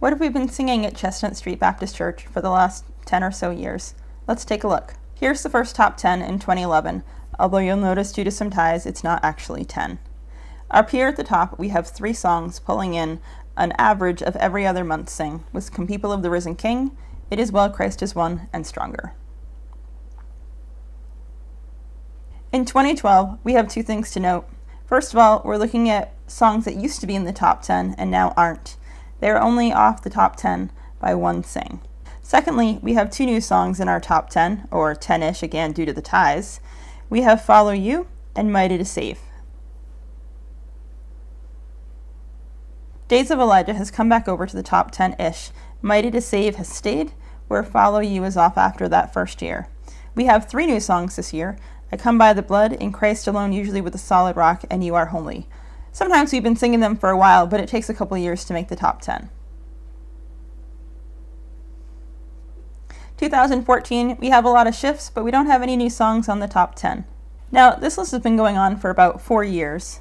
What have we been singing at Chestnut Street Baptist Church for the last 10 or so years? Let's take a look. Here's the first top 10 in 2011, although you'll notice due to some ties it's not actually 10. Up here at the top we have 3 songs pulling in an average of every other month sing, with Come People of the Risen King, It Is Well, Christ Is One, and Stronger. In 2012, we have 2 things to note. First of all, we're looking at songs that used to be in the top 10 and now aren't. They're only off the top 10 by 1 sing. Secondly, we have 2 new songs in our top 10, or 10-ish again due to the ties. We have Follow You and Mighty to Save. Days of Elijah has come back over to the top 10-ish. Mighty to Save has stayed, where Follow You is off after that first year. We have 3 new songs this year. I Come by the Blood, In Christ Alone, Usually with a Solid Rock, and You Are Holy. Sometimes we've been singing them for a while, but it takes a couple years to make the top 10. 2014, we have a lot of shifts, but we don't have any new songs on the top 10. Now, this list has been going on for about 4 years.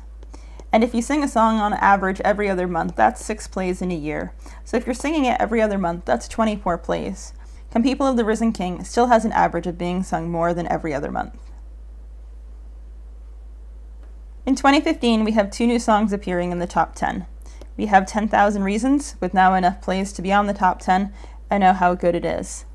And if you sing a song on average every other month, that's 6 plays in a year. So if you're singing it every other month, that's 24 plays. Come People of the Risen King still has an average of being sung more than every other month. In 2015, we have 2 new songs appearing in the top 10. We have 10,000 Reasons, with now enough plays to be on the top 10, and Know How Good It Is.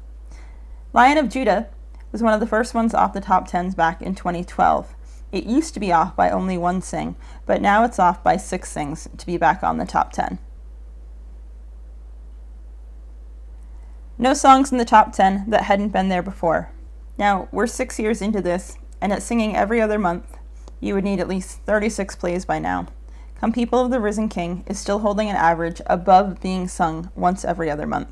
Lion of Judah was one of the first ones off the top 10s back in 2012. It used to be off by only 1 sing, but now it's off by 6 sings to be back on the top 10. No songs in the top 10 that hadn't been there before. Now, we're 6 years into this, and at singing every other month, you would need at least 36 plays by now. Come People of the Risen King is still holding an average above being sung once every other month.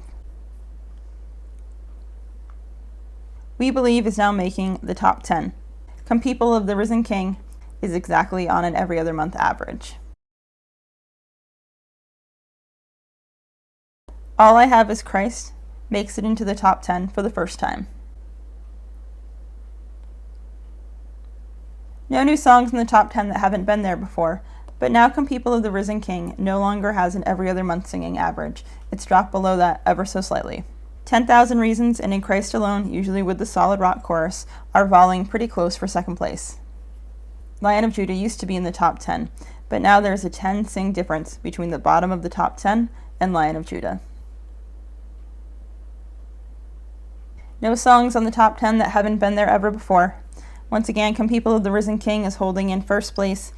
We Believe is now making the top 10. Come People of the Risen King is exactly on an every other month average. All I Have Is Christ makes it into the top 10 for the first time. No new songs in the top 10 that haven't been there before, but now Come People of the Risen King no longer has an every other month singing average. It's dropped below that ever so slightly. 10,000 Reasons and In Christ Alone, usually with the solid rock chorus, are volleying pretty close for second place. Lion of Judah used to be in the top 10, but now there's a 10 sing difference between the bottom of the top 10 and Lion of Judah. No songs on the top 10 that haven't been there ever before. Once again, Come People of the Risen King is holding in first place.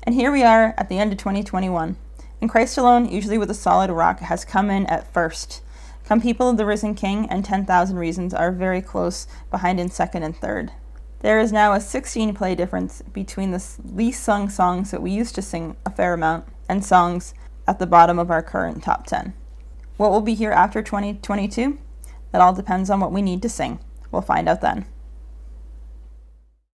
And here we are at the end of 2021. In Christ Alone, usually with a solid rock, has come in at first. Come People of the Risen King and 10,000 Reasons are very close behind in second and third. There is now a 16 play difference between the least sung songs that we used to sing a fair amount and songs at the bottom of our current top 10. What will be here after 2022? That all depends on what we need to sing. We'll find out then.